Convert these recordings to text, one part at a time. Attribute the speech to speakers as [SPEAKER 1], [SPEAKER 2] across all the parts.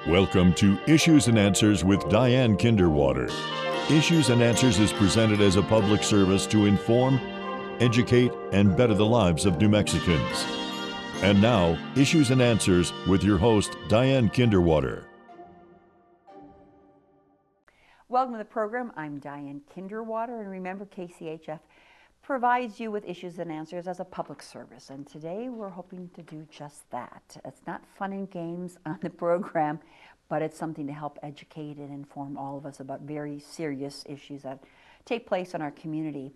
[SPEAKER 1] Welcome to Issues and Answers with Diane Kinderwater. Issues and Answers is presented as a public service to inform, educate, and better the lives of New Mexicans. And now, Issues and Answers with your host, Diane Kinderwater.
[SPEAKER 2] Welcome to the program. I'm Diane Kinderwater, and remember, KCHF provides you with issues and answers as a public service. And today we're hoping to do just that. It's not fun and games on the program, but it's something to help educate and inform all of us about very serious issues that take place in our community.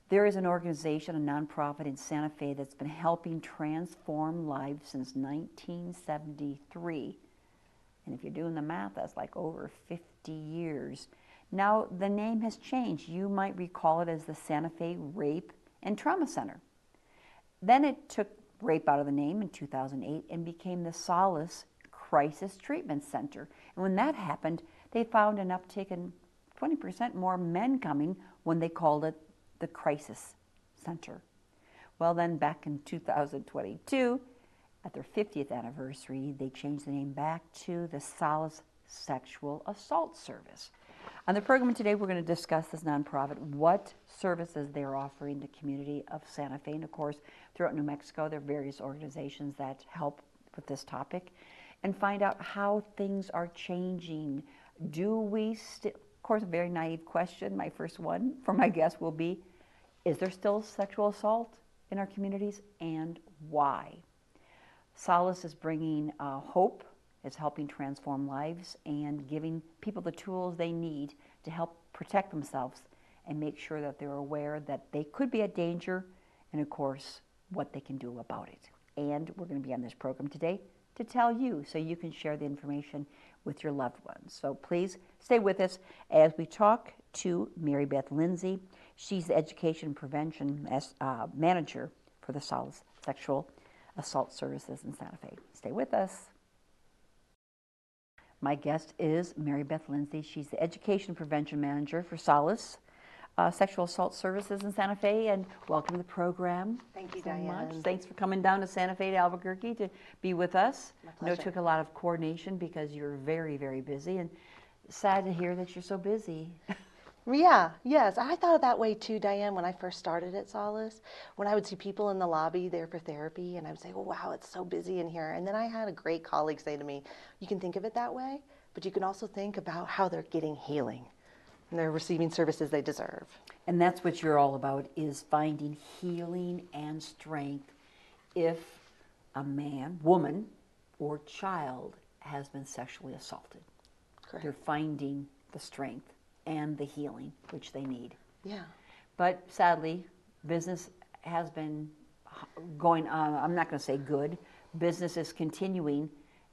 [SPEAKER 2] There is an organization, a nonprofit in Santa Fe that's been helping transform lives since 1973. And if you're doing the math, that's like over 50 years. Now, the name has changed. You might recall it as the Santa Fe Rape and Trauma Center. Then it took rape out of the name in 2008 and became the Solace Crisis Treatment Center. And when that happened, they found an uptick in 20% more men coming when they called it the Crisis Center. Well, then back in 2022, at their 50th anniversary, they changed the name back to the Solace Sexual Assault Service. On the program today, we're going to discuss this nonprofit, what services they're offering the community of Santa Fe. And of course, throughout New Mexico, there are various organizations that help with this topic, and find out how things are changing. Do we still, of course, a very naive question, my first one for my guest will be, is there still sexual assault in our communities, and why? Solace is bringing hope, is helping transform lives, and giving people the tools they need to help protect themselves and make sure that they're aware that they could be at danger, and of course, what they can do about it. And we're going to be on this program today to tell you so you can share the information with your loved ones. So please stay with us as we talk to Mary Beth Lindsay. She's the Education and Prevention Manager for the Solace Sexual Assault Services in Santa Fe. Stay with us. My guest is Mary Beth Lindsay. She's the Education and Prevention Manager for Solace Sexual Assault Services in Santa Fe, and welcome to the program.
[SPEAKER 3] Thank you,
[SPEAKER 2] so
[SPEAKER 3] Diane.
[SPEAKER 2] much. Thanks for coming down to Santa Fe to Albuquerque to be with us.
[SPEAKER 3] My
[SPEAKER 2] I know it
[SPEAKER 3] pleasure.
[SPEAKER 2] took a lot of coordination because you're very, very busy, and sad to hear that you're so busy.
[SPEAKER 3] Yeah, yes. I thought that way too, Diane, when I first started at Solace. When I would see people in the lobby there for therapy, and I would say, oh, wow, it's so busy in here. And then I had a great colleague say to me, you can think of it that way, but you can also think about how they're getting healing and they're receiving services they deserve.
[SPEAKER 2] And that's what you're all about, is finding healing and strength if a man, woman, or child has been sexually assaulted.
[SPEAKER 3] Correct.
[SPEAKER 2] They're finding the strength and the healing which they need.
[SPEAKER 3] Yeah.
[SPEAKER 2] But sadly, business has been going on, I'm not going to say good, business is continuing.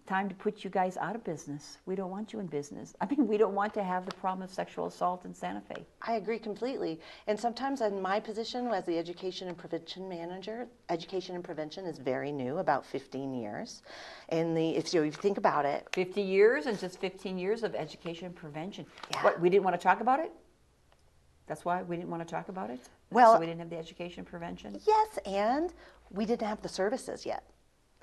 [SPEAKER 2] Time to put you guys out of business. We don't want you in business. I mean, we don't want to have the problem of sexual assault in Santa Fe.
[SPEAKER 3] I agree completely. And sometimes in my position as the Education and Prevention Manager, education and prevention is very new, about 15 years. And if you think about it,
[SPEAKER 2] 50 years and just 15 years of education and prevention.
[SPEAKER 3] Yeah.
[SPEAKER 2] What, we didn't want to talk about it? That's why we didn't want to talk about it?
[SPEAKER 3] Well,
[SPEAKER 2] so we didn't have the education and prevention?
[SPEAKER 3] yes, and we didn't have the services yet.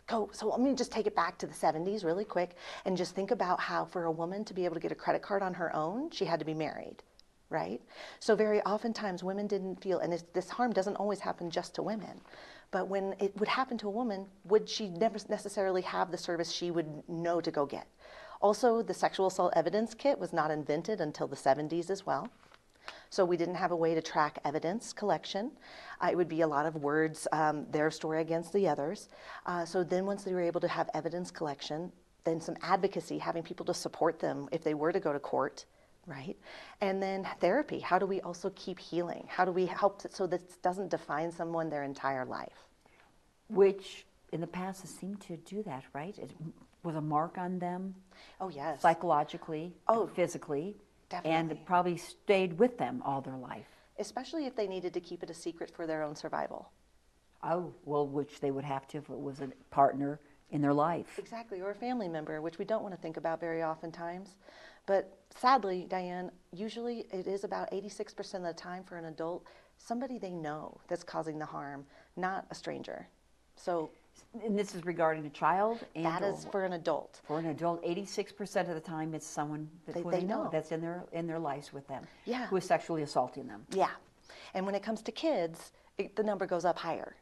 [SPEAKER 3] So let me just take it back to the 70s really quick and just think about how for a woman to be able to get a credit card on her own, she had to be married, right? So very oftentimes women didn't feel, and this harm doesn't always happen just to women, but when it would happen to a woman, would she never necessarily have the service she would know to go get? Also, the sexual assault evidence kit was not invented until the 70s as well. So we didn't have a way to track evidence collection. It would be a lot of words, their story against the others. So then once they were able to have evidence collection, then some advocacy, having people to support them if they were to go to court, right? And then therapy. How do we also keep healing? How do we help so this doesn't define someone their entire life?
[SPEAKER 2] Which in the past has seemed to do that, right? It was a mark on them.
[SPEAKER 3] Oh, yes.
[SPEAKER 2] Psychologically,
[SPEAKER 3] Oh,
[SPEAKER 2] physically.
[SPEAKER 3] definitely.
[SPEAKER 2] And it probably stayed with them all their life.
[SPEAKER 3] Especially if they needed to keep it a secret for their own survival.
[SPEAKER 2] Oh, well, which they would have to if it was a partner in their life.
[SPEAKER 3] Exactly, or a family member, which we don't want to think about very oftentimes. But sadly, Diane, usually it is about 86% of the time for an adult, somebody they know that's causing the harm, not a stranger. So
[SPEAKER 2] And this is regarding a child? And
[SPEAKER 3] That is for an adult.
[SPEAKER 2] For an adult, 86% of the time it's someone that who
[SPEAKER 3] They
[SPEAKER 2] they know
[SPEAKER 3] know.
[SPEAKER 2] that's in their lives with them,
[SPEAKER 3] Yeah.
[SPEAKER 2] who is sexually assaulting them.
[SPEAKER 3] Yeah. And when it comes to kids, the number goes up higher.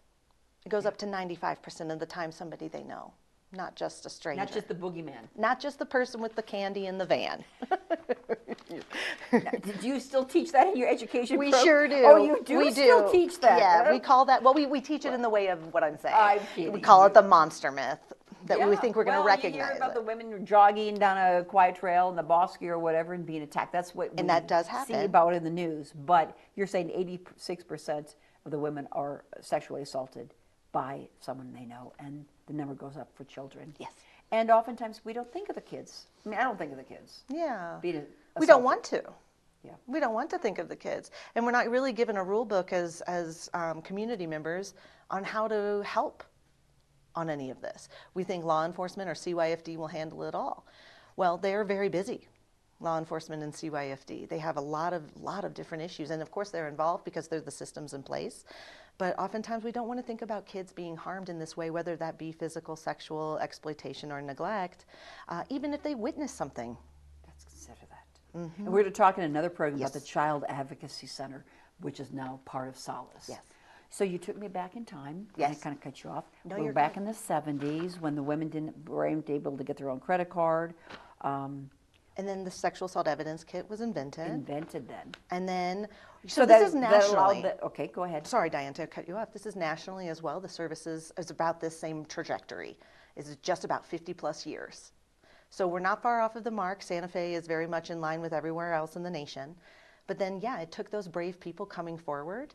[SPEAKER 3] It goes up to 95% of the time somebody they know, not just a stranger.
[SPEAKER 2] Not just the boogeyman.
[SPEAKER 3] Not just the person with the candy in the van.
[SPEAKER 2] Did you still teach that in your education
[SPEAKER 3] We
[SPEAKER 2] program?
[SPEAKER 3] sure do.
[SPEAKER 2] Oh, you do
[SPEAKER 3] We
[SPEAKER 2] still teach that?
[SPEAKER 3] Yeah, we call that, well, we teach it in the way of what I'm saying.
[SPEAKER 2] I'm kidding.
[SPEAKER 3] We call it the monster myth, that we
[SPEAKER 2] Yeah.
[SPEAKER 3] think we're going to
[SPEAKER 2] Well,
[SPEAKER 3] recognize
[SPEAKER 2] you hear about
[SPEAKER 3] it.
[SPEAKER 2] the women jogging down a quiet trail in the bosque or whatever and being attacked. That's what we
[SPEAKER 3] that does
[SPEAKER 2] see
[SPEAKER 3] happen.
[SPEAKER 2] about in the news. But you're saying 86% of the women are sexually assaulted by someone they know, and the number goes up for children.
[SPEAKER 3] Yes.
[SPEAKER 2] And oftentimes we don't think of the kids. I mean, I don't think of the kids.
[SPEAKER 3] Yeah.
[SPEAKER 2] Being
[SPEAKER 3] We don't
[SPEAKER 2] assaulted.
[SPEAKER 3] want to.
[SPEAKER 2] Yeah.
[SPEAKER 3] We don't want to think of the kids. And we're not really given a rule book as community members on how to help on any of this. We think law enforcement or CYFD will handle it all. Well, they're very busy, law enforcement and CYFD. They have a lot of different issues. And of course they're involved because they're the systems in place. But oftentimes we don't want to think about kids being harmed in this way, whether that be physical, sexual exploitation or neglect, even if they witness something.
[SPEAKER 2] Let's consider that. And we're going to talk in another program
[SPEAKER 3] Yes.
[SPEAKER 2] about the Child Advocacy Center, which is now part of Solace.
[SPEAKER 3] Yes.
[SPEAKER 2] So you took me back in time.
[SPEAKER 3] Yes.
[SPEAKER 2] I kind of cut you off.
[SPEAKER 3] No,
[SPEAKER 2] We're
[SPEAKER 3] you're
[SPEAKER 2] back
[SPEAKER 3] good.
[SPEAKER 2] in the 70s when the women weren't able to get their own credit card.
[SPEAKER 3] And then the sexual assault evidence kit was invented.
[SPEAKER 2] Invented then.
[SPEAKER 3] And then,
[SPEAKER 2] So
[SPEAKER 3] this
[SPEAKER 2] that,
[SPEAKER 3] is
[SPEAKER 2] that
[SPEAKER 3] nationally.
[SPEAKER 2] allowed the, okay, go ahead.
[SPEAKER 3] Sorry, Diane, to cut you off. This is nationally as well. The services is about this same trajectory. It's just about 50 plus years. So we're not far off of the mark. Santa Fe is very much in line with everywhere else in the nation. But then, yeah, it took those brave people coming forward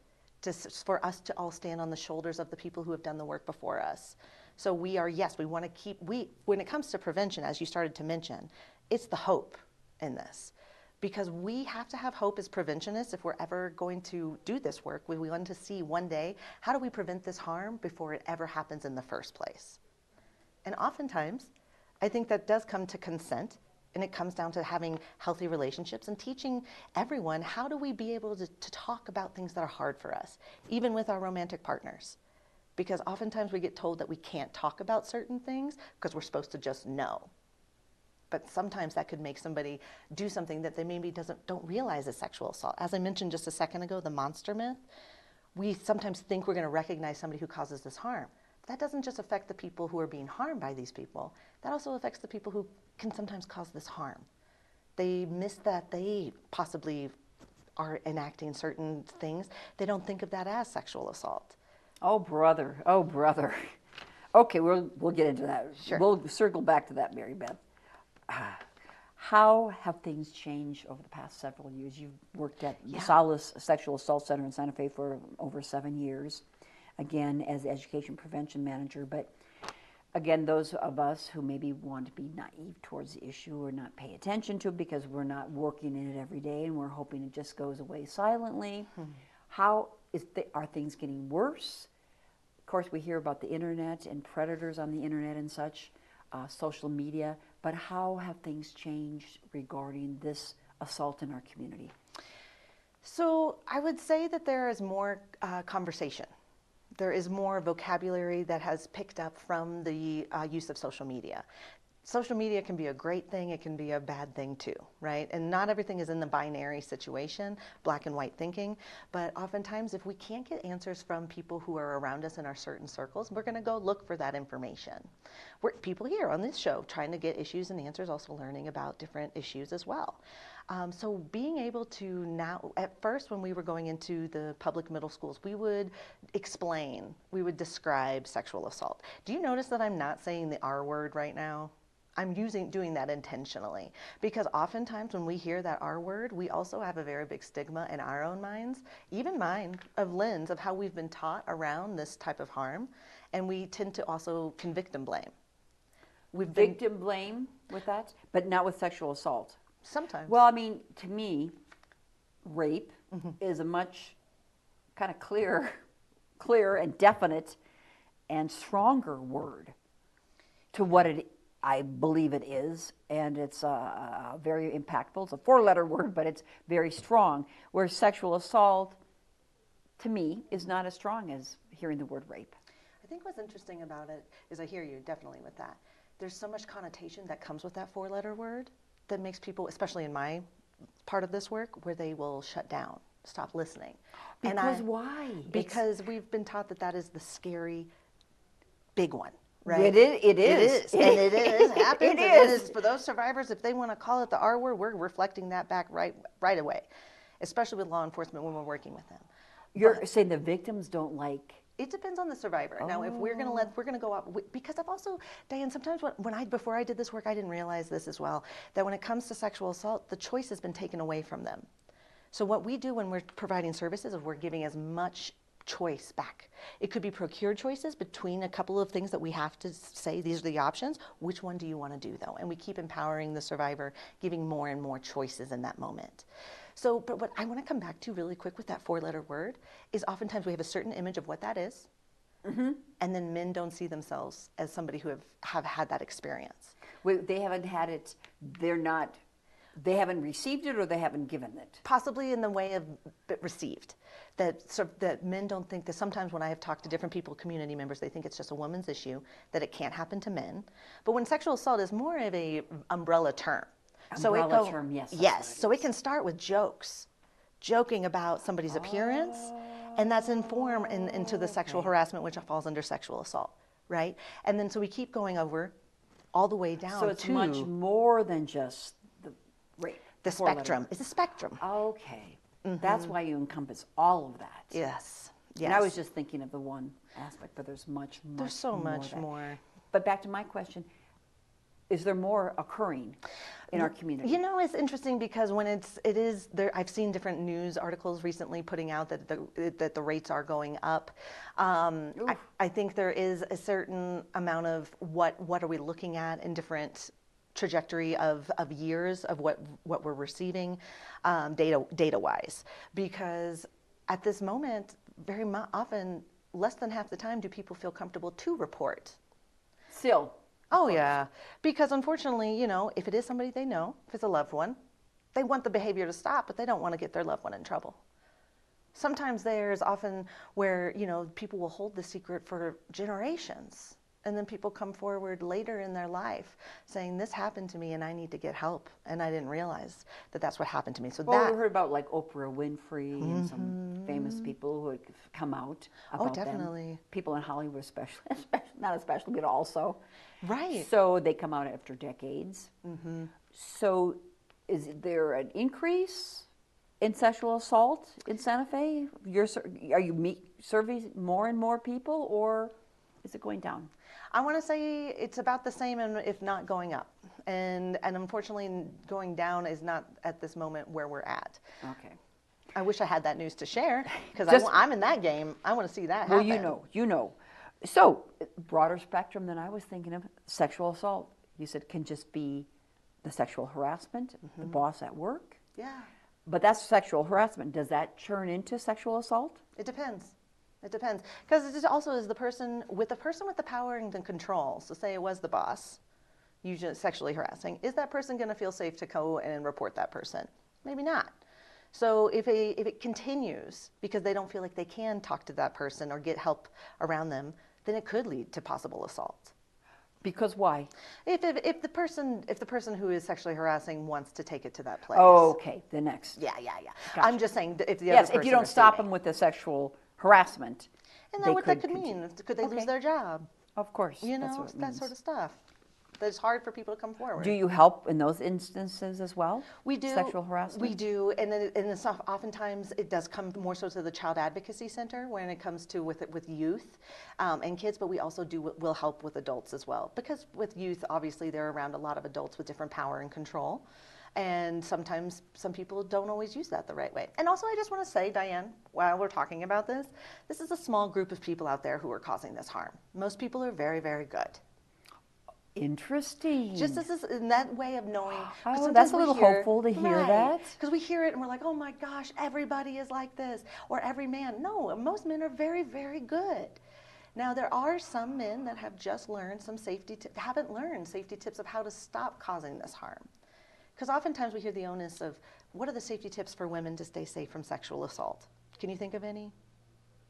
[SPEAKER 3] for us to all stand on the shoulders of the people who have done the work before us. So we are, yes, we want to keep, when it comes to prevention, as you started to mention, it's the hope in this. Because we have to have hope as preventionists if we're ever going to do this work. We want to see one day, how do we prevent this harm before it ever happens in the first place? And oftentimes, I think that does come to consent, and it comes down to having healthy relationships and teaching everyone how do we be able to talk about things that are hard for us, even with our romantic partners. Because oftentimes we get told that we can't talk about certain things because we're supposed to just know. But sometimes that could make somebody do something that they maybe don't realize is sexual assault. As I mentioned just a second ago, the monster myth, we sometimes think we're going to recognize somebody who causes this harm. But that doesn't just affect the people who are being harmed by these people. That also affects the people who can sometimes cause this harm. They miss that they possibly are enacting certain things. They don't think of that as sexual assault.
[SPEAKER 2] Oh, brother. Oh, brother. Okay, we'll get into that.
[SPEAKER 3] Sure.
[SPEAKER 2] We'll circle back to that, Mary Beth. How have things changed over the past several years? You've worked at the Solace Sexual Assault Center in Santa Fe for over 7 years, again, as the education prevention manager. But again, those of us who maybe want to be naive towards the issue or not pay attention to it because we're not working in it every day and we're hoping it just goes away silently. How are things getting worse? Of course, we hear about the internet and predators on the internet and such, social media, but how have things changed regarding this assault in our community?
[SPEAKER 3] So I would say that there is more conversation. There is more vocabulary that has picked up from the use of social media. Social media can be a great thing, it can be a bad thing too, right? And not everything is in the binary situation, black and white thinking, but oftentimes if we can't get answers from people who are around us in our certain circles, we're gonna go look for that information. We're people here on this show trying to get issues and answers, also learning about different issues as well. So being able to now, at first when we were going into the public middle schools, we would explain, we would describe sexual assault. Do you notice that I'm not saying the R word right now? I'm doing that intentionally because oftentimes when we hear that R word, we also have a very big stigma in our own minds, even mine, of lens of how we've been taught around this type of harm, and we tend to also victim blame.
[SPEAKER 2] Victim blame with that, but not with sexual assault.
[SPEAKER 3] Sometimes.
[SPEAKER 2] Well, I mean, to me, rape is a much kind of clear and definite and stronger word to what I believe it is, and it's very impactful. It's a 4-letter word, but it's very strong, where sexual assault, to me, is not as strong as hearing the word rape.
[SPEAKER 3] I think what's interesting about it is, I hear you definitely with that. There's so much connotation that comes with that 4-letter word that makes people, especially in my part of this work, where they will shut down, stop listening.
[SPEAKER 2] Because why?
[SPEAKER 3] Because we've been taught that that is the scary big one, right?
[SPEAKER 2] It is.
[SPEAKER 3] It is. And it is. It happens.
[SPEAKER 2] It
[SPEAKER 3] and
[SPEAKER 2] is.
[SPEAKER 3] It is. For those survivors, if they want to call it the R word, we're reflecting that back right away, especially with law enforcement when we're working with them.
[SPEAKER 2] You're saying the victims don't like.
[SPEAKER 3] It depends on the survivor. Now, if we're going to go up, because I've also, Diane, sometimes before I did this work, I didn't realize this as well, that when it comes to sexual assault, the choice has been taken away from them. So what we do when we're providing services is we're giving as much choice back. It could be procured choices between a couple of things that we have to say, these are the options. Which one do you want to do, though? And we keep empowering the survivor, giving more and more choices in that moment. So, but what I want to come back to really quick with that 4-letter word is oftentimes we have a certain image of what that is, and then men don't see themselves as somebody who have had that experience.
[SPEAKER 2] They haven't had it, they haven't received it, or they haven't given it.
[SPEAKER 3] Possibly in the way of received. That men don't think that. Sometimes when I have talked to different people, community members, they think it's just a woman's issue, that it can't happen to men. But when sexual assault is more of a umbrella term.
[SPEAKER 2] Umbrella term, yes.
[SPEAKER 3] Yes, so it can start with jokes, joking about somebody's appearance, and that's informed into the sexual harassment, which falls under sexual assault, right? And then so we keep going over all the way down to...
[SPEAKER 2] So it's much more than just the rape.
[SPEAKER 3] The spectrum. It's a spectrum.
[SPEAKER 2] Okay. That's why you encompass all of that.
[SPEAKER 3] Yes.
[SPEAKER 2] And I was just thinking of the one aspect, but there's much more.
[SPEAKER 3] There's so much more.
[SPEAKER 2] But back to my question, is there more occurring in our community?
[SPEAKER 3] You know, it's interesting because when it is there, I've seen different news articles recently putting out that the rates are going up. I think there is a certain amount of what are we looking at in different trajectory of years of what we're receiving data wise, because at this moment very often less than half the time do people feel comfortable to report.
[SPEAKER 2] Still.
[SPEAKER 3] Oh yeah, because unfortunately, you know, if it is somebody they know, if it's a loved one, they want the behavior to stop, but they don't want to get their loved one in trouble. Sometimes there's often where, you know, people will hold the secret for generations, and then people come forward later in their life saying, this happened to me and I need to get help, and I didn't realize that that's what happened to me. So
[SPEAKER 2] we heard about like Oprah Winfrey and some famous people who had come out about
[SPEAKER 3] definitely.
[SPEAKER 2] them. People in Hollywood especially, not especially, but also.
[SPEAKER 3] Right.
[SPEAKER 2] So they come out after decades. So is there an increase in sexual assault in Santa Fe? Are you surveying more and more people, or is it going down?
[SPEAKER 3] I want to say it's about the same, and if not going up. And unfortunately, going down is not at this moment where we're at.
[SPEAKER 2] Okay.
[SPEAKER 3] I wish I had that news to share, because I'm in that game. I want to see that happen.
[SPEAKER 2] Well, you know. So, broader spectrum than I was thinking of. Sexual assault, you said, can just be the sexual harassment, the boss at work.
[SPEAKER 3] Yeah.
[SPEAKER 2] But that's sexual harassment. Does that churn into sexual assault?
[SPEAKER 3] It depends. It depends. Because it also is the person with the power and the control. So say it was the boss, usually sexually harassing. Is that person going to feel safe to go and report that person? Maybe not. So if it continues because they don't feel like they can talk to that person or get help around them, then it could lead to possible assault.
[SPEAKER 2] Because why?
[SPEAKER 3] If the person who is sexually harassing wants to take it to that place.
[SPEAKER 2] Oh, okay. The next.
[SPEAKER 3] Yeah.
[SPEAKER 2] Gotcha.
[SPEAKER 3] I'm just saying if the other person
[SPEAKER 2] if you don't stop them with the sexual harassment,
[SPEAKER 3] and then what that could mean? Could they lose their job?
[SPEAKER 2] Of course.
[SPEAKER 3] You know, that sort of stuff. That's hard for people to come forward.
[SPEAKER 2] Do you help in those instances as well?
[SPEAKER 3] We do.
[SPEAKER 2] Sexual harassment?
[SPEAKER 3] We do, and it's oftentimes it does come more so to the Child Advocacy Center when it comes to with youth and kids, but we also will help with adults as well. Because with youth, obviously, they're around a lot of adults with different power and control. And sometimes some people don't always use that the right way. And also I just want to say, Diane, while we're talking about this is a small group of people out there who are causing this harm. Most people are very, very good.
[SPEAKER 2] Interesting.
[SPEAKER 3] Just as in that way of knowing.
[SPEAKER 2] Oh, that's a little hopeful to hear that.
[SPEAKER 3] Because we hear it and we're like, oh my gosh, everybody is like this. Or every man. No, most men are very, very good. Now, there are some men that have just learned some haven't learned safety tips of how to stop causing this harm. Because oftentimes we hear the onus of, what are the safety tips for women to stay safe from sexual assault? Can you think of any?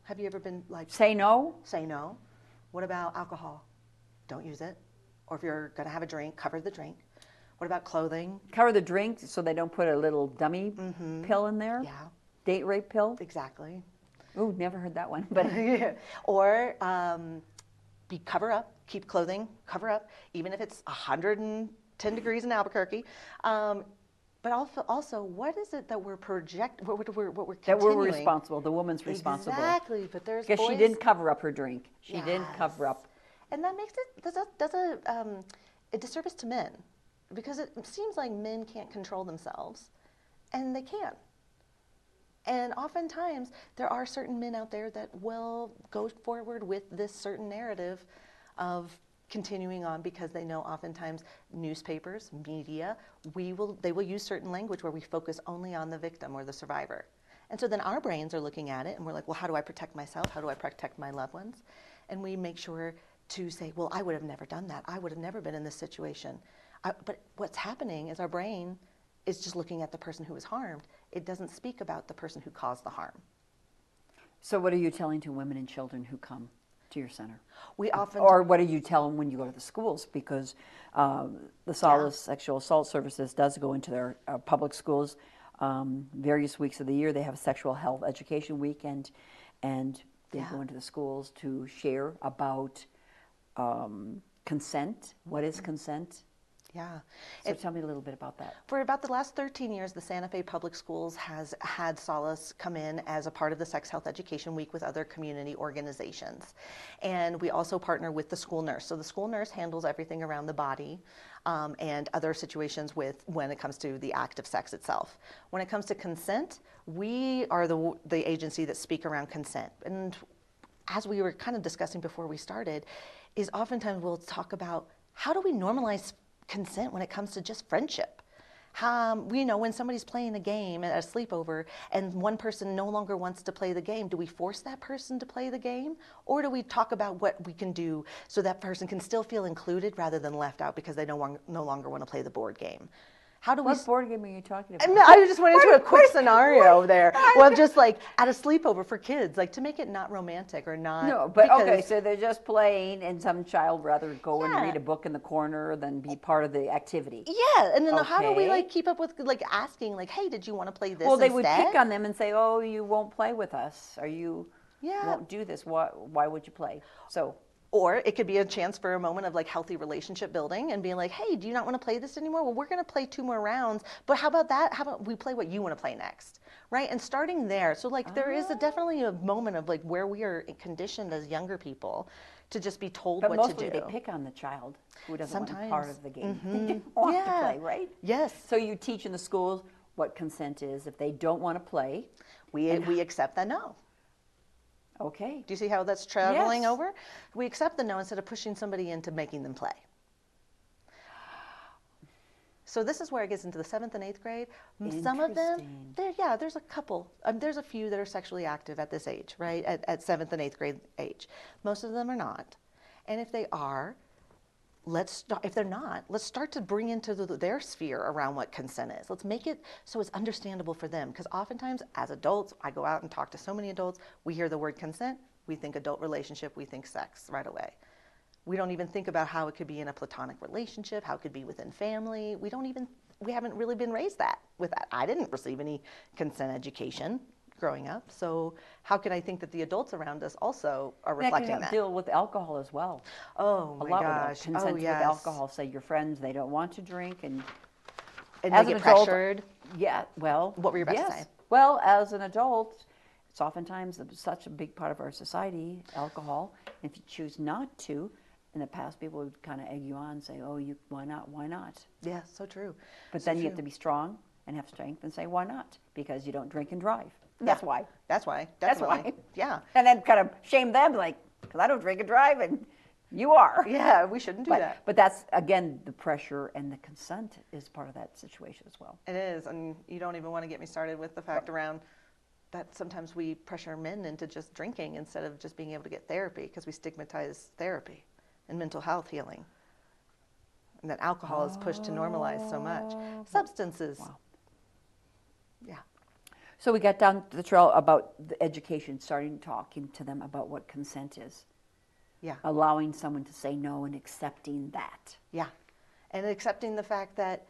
[SPEAKER 3] Have you ever been like...
[SPEAKER 2] Say no?
[SPEAKER 3] Say no. What about alcohol? Don't use it. Or if you're going to have a drink, cover the drink. What about clothing?
[SPEAKER 2] Cover the drink so they don't put a little dummy pill in there?
[SPEAKER 3] Yeah,
[SPEAKER 2] Date rape pill?
[SPEAKER 3] exactly.
[SPEAKER 2] Ooh, never heard that one. But
[SPEAKER 3] Or cover up, keep clothing, cover up, even if it's 110 degrees in Albuquerque. But also, what is it that we're what we're continuing?
[SPEAKER 2] that we're responsible. The woman's responsible.
[SPEAKER 3] Exactly, but there's
[SPEAKER 2] Because
[SPEAKER 3] boys.
[SPEAKER 2] she didn't cover up her drink. She didn't
[SPEAKER 3] Yes.
[SPEAKER 2] cover up.
[SPEAKER 3] And that makes does a disservice to men, because it seems like men can't control themselves, and they can. And oftentimes, there are certain men out there that will go forward with this certain narrative of continuing on, because they know oftentimes newspapers, media, they will use certain language where we focus only on the victim or the survivor. And so then our brains are looking at it and we're like, well, how do I protect myself? How do I protect my loved ones? And we make sure to say, well, I would have never done that. I would have never been in this situation. But what's happening is our brain is just looking at the person who was harmed. It doesn't speak about the person who caused the harm.
[SPEAKER 2] So what are you telling to women and children who come to your center?
[SPEAKER 3] We often
[SPEAKER 2] Or what do you tell them when you go to the schools? Because the Solace Sexual Assault Services does go into their public schools various weeks of the year. They have a sexual health education weekend, and they go into the schools to share about consent. What is consent?
[SPEAKER 3] Yeah.
[SPEAKER 2] So tell me a little bit about that.
[SPEAKER 3] For about the last 13 years, the Santa Fe Public Schools has had Solace come in as a part of the Sex Health Education Week with other community organizations. And we also partner with the school nurse. So the school nurse handles everything around the body and other situations when it comes to the act of sex itself. When it comes to consent, we are the agency that speak around consent. And as we were kind of discussing before we started, is oftentimes we'll talk about how do we normalize consent when it comes to just friendship. We know when somebody's playing a game at a sleepover and one person no longer wants to play the game, do we force that person to play the game? Or do we talk about what we can do so that person can still feel included rather than left out because they no longer want to play the board game? How do
[SPEAKER 2] What board game are you talking about?
[SPEAKER 3] I just went into a quick scenario there. Well, just like at a sleepover for kids, like to make it not romantic or not.
[SPEAKER 2] No, but okay, so they're just playing, and some child rather go and read a book in the corner than be part of the activity.
[SPEAKER 3] Yeah, and then how do we
[SPEAKER 2] Okay.
[SPEAKER 3] like keep up with like asking like, hey, did you want to play this?
[SPEAKER 2] Well, they
[SPEAKER 3] instead?
[SPEAKER 2] would pick on them and say, "Oh, you won't play with us, or you
[SPEAKER 3] Yeah.
[SPEAKER 2] won't do this. Why would you play?" So.
[SPEAKER 3] Or it could be a chance for a moment of like healthy relationship building and being like, hey, do you not want to play this anymore? Well, we're going to play 2 more rounds, but how about that? How about we play what you want to play next, right? And starting there, so like there is definitely a moment of like where we are conditioned as younger people to just be told
[SPEAKER 2] But
[SPEAKER 3] what
[SPEAKER 2] mostly
[SPEAKER 3] to do.
[SPEAKER 2] they pick on the child who doesn't want to be
[SPEAKER 3] Sometimes.
[SPEAKER 2] part of the game. They don't want to play, right?
[SPEAKER 3] Yes.
[SPEAKER 2] So you teach in the schools what consent is. If they don't want to play,
[SPEAKER 3] We accept that no.
[SPEAKER 2] okay.
[SPEAKER 3] Do you see how that's traveling
[SPEAKER 2] Yes.
[SPEAKER 3] over? We accept the no instead of pushing somebody into making them play. So this is where it gets into the 7th and 8th grade. Some of them,
[SPEAKER 2] Interesting.
[SPEAKER 3] there's a couple. There's a few that are sexually active at this age, right? At 7th and 8th grade age. Most of them are not. And if they are, if they're not, let's start to bring into their sphere around what consent is. Let's make it so it's understandable for them. Because oftentimes, as adults, I go out and talk to so many adults, we hear the word consent, we think adult relationship, we think sex right away. We don't even think about how it could be in a platonic relationship, how it could be within family. We haven't really been raised with that. I didn't receive any consent education growing up, so how can I think that the adults around us also are reflecting
[SPEAKER 2] That
[SPEAKER 3] that?
[SPEAKER 2] can deal with alcohol as well.
[SPEAKER 3] Oh
[SPEAKER 2] A
[SPEAKER 3] my
[SPEAKER 2] lot
[SPEAKER 3] gosh!
[SPEAKER 2] with consent with
[SPEAKER 3] yes.
[SPEAKER 2] alcohol. Say your friends, they don't want to drink, and
[SPEAKER 3] And
[SPEAKER 2] as
[SPEAKER 3] they
[SPEAKER 2] an
[SPEAKER 3] get
[SPEAKER 2] adult,
[SPEAKER 3] pressured.
[SPEAKER 2] Yeah, well.
[SPEAKER 3] What were you about to
[SPEAKER 2] yes.
[SPEAKER 3] say?
[SPEAKER 2] Well, as an adult, it's oftentimes such a big part of our society, alcohol. And if you choose not to, in the past, people would kind of egg you on and say, "Oh, why not? Why not?"
[SPEAKER 3] Yeah, so true.
[SPEAKER 2] But
[SPEAKER 3] So
[SPEAKER 2] then you have
[SPEAKER 3] true.
[SPEAKER 2] to be strong and have strength and say, "Why not?" Because you don't drink and drive. That's why.
[SPEAKER 3] That's why.
[SPEAKER 2] That's
[SPEAKER 3] Definitely.
[SPEAKER 2] why.
[SPEAKER 3] Yeah.
[SPEAKER 2] And then kind of shame them, like, because I don't drink and drive, and you are.
[SPEAKER 3] Yeah, we shouldn't do that.
[SPEAKER 2] But that's, again, the pressure and the consent is part of that situation as well.
[SPEAKER 3] It is, and you don't even want to get me started with the fact around that sometimes we pressure men into just drinking instead of just being able to get therapy because we stigmatize therapy and mental health healing. And that alcohol is pushed to normalize so much. Substances.
[SPEAKER 2] Wow.
[SPEAKER 3] Yeah.
[SPEAKER 2] So we got down the trail about the education, starting talking to them about what consent is.
[SPEAKER 3] Yeah.
[SPEAKER 2] Allowing someone to say no and accepting that.
[SPEAKER 3] Yeah. And accepting the fact that,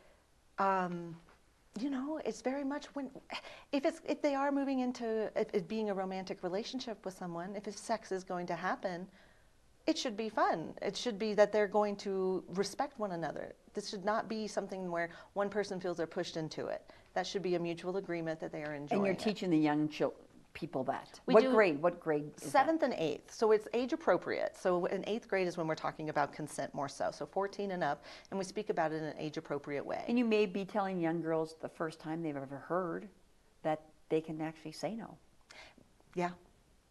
[SPEAKER 3] you know, it's very much when, if they are moving into it being a romantic relationship with someone, if sex is going to happen, it should be fun. It should be that they're going to respect one another. This should not be something where one person feels they're pushed into it. That should be a mutual agreement that they are enjoying.
[SPEAKER 2] And you're
[SPEAKER 3] it.
[SPEAKER 2] teaching the young people that.
[SPEAKER 3] We
[SPEAKER 2] What
[SPEAKER 3] do
[SPEAKER 2] grade? What grade is that?
[SPEAKER 3] 7th and 8th, so it's age appropriate. So in 8th grade is when we're talking about consent more so. So 14 and up, and we speak about it in an age appropriate way.
[SPEAKER 2] And you may be telling young girls the first time they've ever heard that they can actually say no.
[SPEAKER 3] Yeah,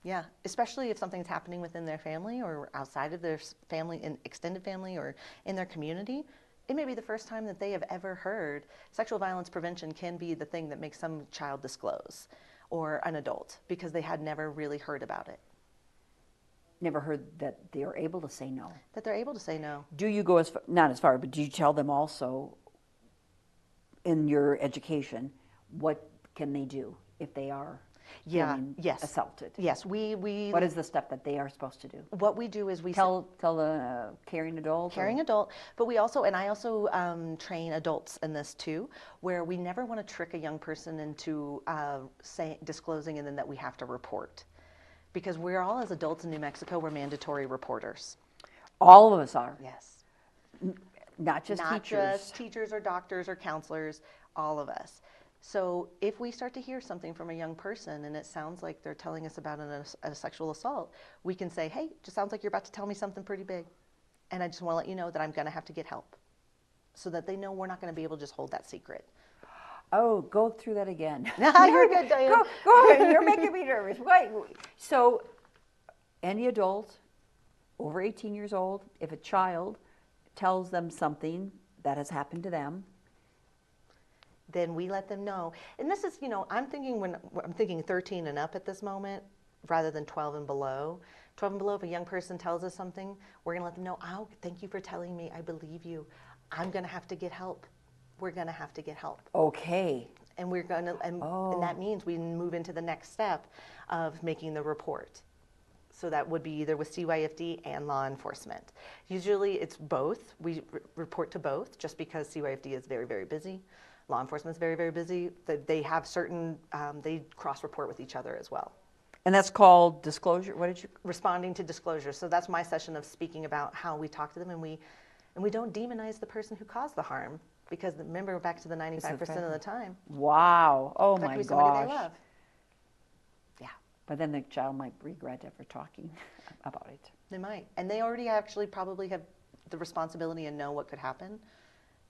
[SPEAKER 3] yeah. Especially if something's happening within their family or outside of their family, in extended family or in their community. It may be the first time that they have ever heard. Sexual violence prevention can be the thing that makes some child disclose, or an adult, because they had never really heard about it.
[SPEAKER 2] Never heard that they are able to say no.
[SPEAKER 3] That they're able to say no.
[SPEAKER 2] Do you go not as far, but do you tell them also in your education what can they do if they are assaulted?
[SPEAKER 3] Yes, we.
[SPEAKER 2] What is the step that they are supposed to do?
[SPEAKER 3] What we do is we
[SPEAKER 2] tell the caring adult.
[SPEAKER 3] Caring adult, but we also, and I also train adults in this too, where we never want to trick a young person into disclosing and then that we have to report, because we're all, as adults in New Mexico, we're mandatory reporters.
[SPEAKER 2] All of us are.
[SPEAKER 3] Yes.
[SPEAKER 2] Not just
[SPEAKER 3] Not
[SPEAKER 2] teachers.
[SPEAKER 3] just teachers or doctors or counselors, all of us. So if we start to hear something from a young person and it sounds like they're telling us about a sexual assault, we can say, hey, it just sounds like you're about to tell me something pretty big. And I just want to let you know that I'm going to have to get help, so that they know we're not going to be able to just hold that secret.
[SPEAKER 2] Oh, go through that again.
[SPEAKER 3] You're good, Diane.
[SPEAKER 2] Go ahead. You're making me nervous. Wait. So any adult over 18 years old, if a child tells them something that has happened to them,
[SPEAKER 3] then we let them know. And this is, you know, I'm thinking 13 and up at this moment, rather than 12 and below. 12 and below, if a young person tells us something, we're going to let them know, oh, thank you for telling me. I believe you. I'm going to have to get help. We're going to have to get help.
[SPEAKER 2] Okay.
[SPEAKER 3] And we're going to, and that means we move into the next step of making the report. So that would be either with CYFD and law enforcement. Usually it's both. We report to both, just because CYFD is very, very busy. Law enforcement is very, very busy. They have certain, they cross-report with each other as well.
[SPEAKER 2] And that's called disclosure? What did you?
[SPEAKER 3] Responding to disclosure. So that's my session of speaking about how we talk to them, and we don't demonize the person who caused the harm, because remember, back to the 95% of the time.
[SPEAKER 2] Wow. Oh my gosh.
[SPEAKER 3] Somebody they love. Yeah.
[SPEAKER 2] But then the child might regret ever talking about it.
[SPEAKER 3] They might. And they already actually probably have the responsibility and know what could happen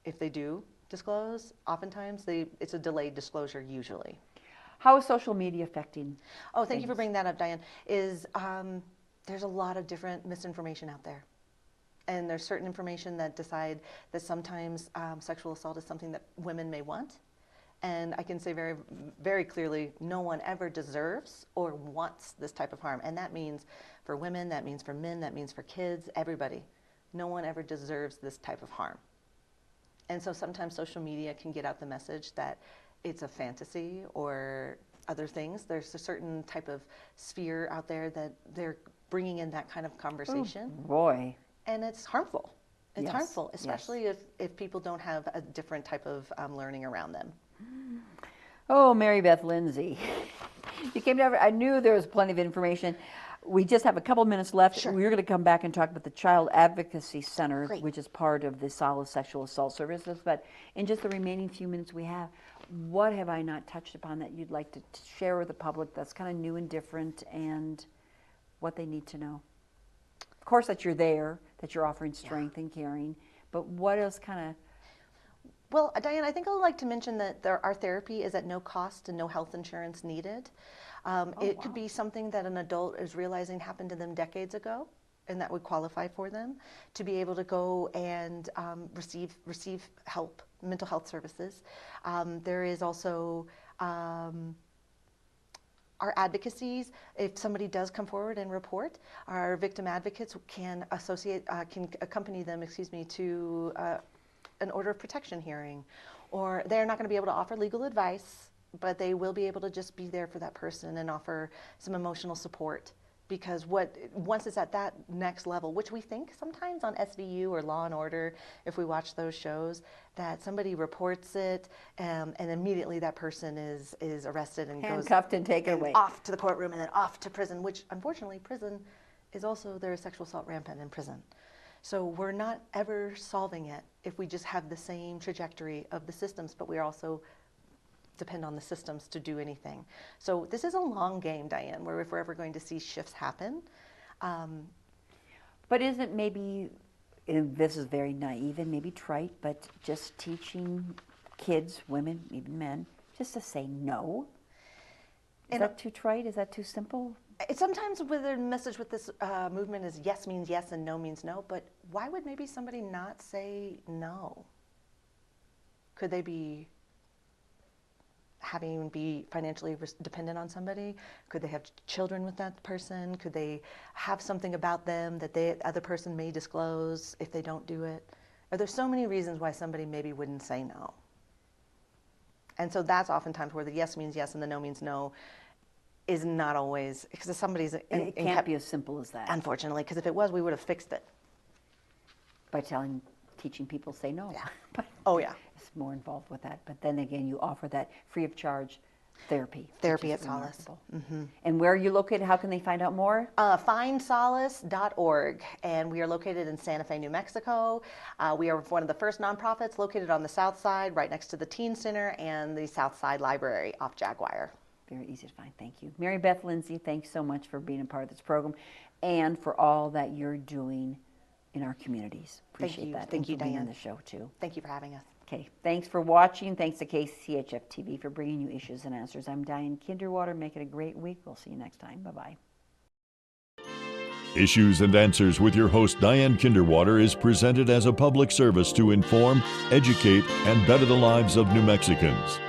[SPEAKER 3] if they do disclose. Oftentimes, it's a delayed disclosure usually.
[SPEAKER 2] How is social media affecting?
[SPEAKER 3] Oh, thank you for bringing that up, Diane. There's a lot of different misinformation out there. And there's certain information that decide that sometimes sexual assault is something that women may want. And I can say very, very clearly, no one ever deserves or wants this type of harm. And that means for women, that means for men, that means for kids, everybody. No one ever deserves this type of harm. And so sometimes social media can get out the message that it's a fantasy or other things. There's a certain type of sphere out there that they're bringing in that kind of conversation.
[SPEAKER 2] Oh, boy.
[SPEAKER 3] And it's harmful. It's harmful, especially
[SPEAKER 2] yes.
[SPEAKER 3] if people don't have a different type of learning around them.
[SPEAKER 2] Oh, Mary Beth Lindsay. You came down, I knew there was plenty of information. We just have a couple minutes left.
[SPEAKER 3] Sure.
[SPEAKER 2] We're going to come back and talk about the Child Advocacy Center,
[SPEAKER 3] Great.
[SPEAKER 2] which is part of the Solace Sexual Assault Services. But in just the remaining few minutes we have, what have I not touched upon that you'd like to share with the public that's kind of new and different, and what they need to know? Of course, that you're there, that you're offering strength and caring, but what else kind of?
[SPEAKER 3] Well, Diane, I think I'd like to mention that our therapy is at no cost and no health insurance needed. It could be something that an adult is realizing happened to them decades ago, and that would qualify for them to be able to go and receive help, mental health services. There is also our advocacies. If somebody does come forward and report, our victim advocates can accompany them, to an order of protection hearing, or they're not going to be able to offer legal advice, but they will be able to just be there for that person and offer some emotional support Because once it's at that next level, which we think sometimes on SVU or Law and Order, if we watch those shows, that somebody reports it, and immediately that person is arrested and
[SPEAKER 2] Handcuffed and taken away.
[SPEAKER 3] off to the courtroom and then off to prison, which unfortunately prison is also, there's sexual assault rampant in prison. So we're not ever solving it if we just have the same trajectory of the systems, but we also depend on the systems to do anything. So this is a long game, Diane, where if we're ever going to see shifts happen.
[SPEAKER 2] But isn't maybe, and this is very naive and maybe trite, but just teaching kids, women, even men, just to say no? Is that too trite? Is that too simple?
[SPEAKER 3] Sometimes with the message with this movement is yes means yes and no means no, but why would maybe somebody not say no? Could they be financially dependent on somebody? Could they have children with that person? Could they have something about them that the other person may disclose if they don't do it? Are there so many reasons why somebody maybe wouldn't say no? And so that's oftentimes where the yes means yes and the no means no is not always, because somebody's...
[SPEAKER 2] And it can't be as simple as that.
[SPEAKER 3] Unfortunately, because if it was, we would have fixed it.
[SPEAKER 2] By teaching people say no.
[SPEAKER 3] Yeah.
[SPEAKER 2] But
[SPEAKER 3] oh yeah.
[SPEAKER 2] It's more involved with that. But then again, you offer that free of charge therapy.
[SPEAKER 3] Therapy at Solace.
[SPEAKER 2] And where are you located? How can they find out more?
[SPEAKER 3] Findsolace.org, and we are located in Santa Fe, New Mexico. We are one of the first nonprofits located on the south side, right next to the Teen Center and the South Side Library off Jaguar.
[SPEAKER 2] Very easy to find. Thank you. Mary Beth Lindsay, thanks so much for being a part of this program and for all that you're doing in our communities. Appreciate that.
[SPEAKER 3] Thank you,
[SPEAKER 2] for being
[SPEAKER 3] Diane.
[SPEAKER 2] on the show, too.
[SPEAKER 3] Thank you for having us.
[SPEAKER 2] Okay. Thanks for watching. Thanks to KCHF TV for bringing you Issues and Answers. I'm Diane Kinderwater. Make it a great week. We'll see you next time. Bye-bye.
[SPEAKER 1] Issues and Answers with your host, Diane Kinderwater, is presented as a public service to inform, educate, and better the lives of New Mexicans.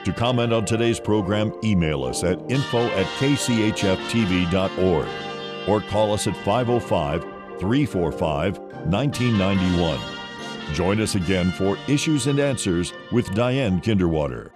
[SPEAKER 1] To comment on today's program, email us at info@kchftv.org or call us at 505-345-1991. Join us again for Issues and Answers with Diane Kinderwater.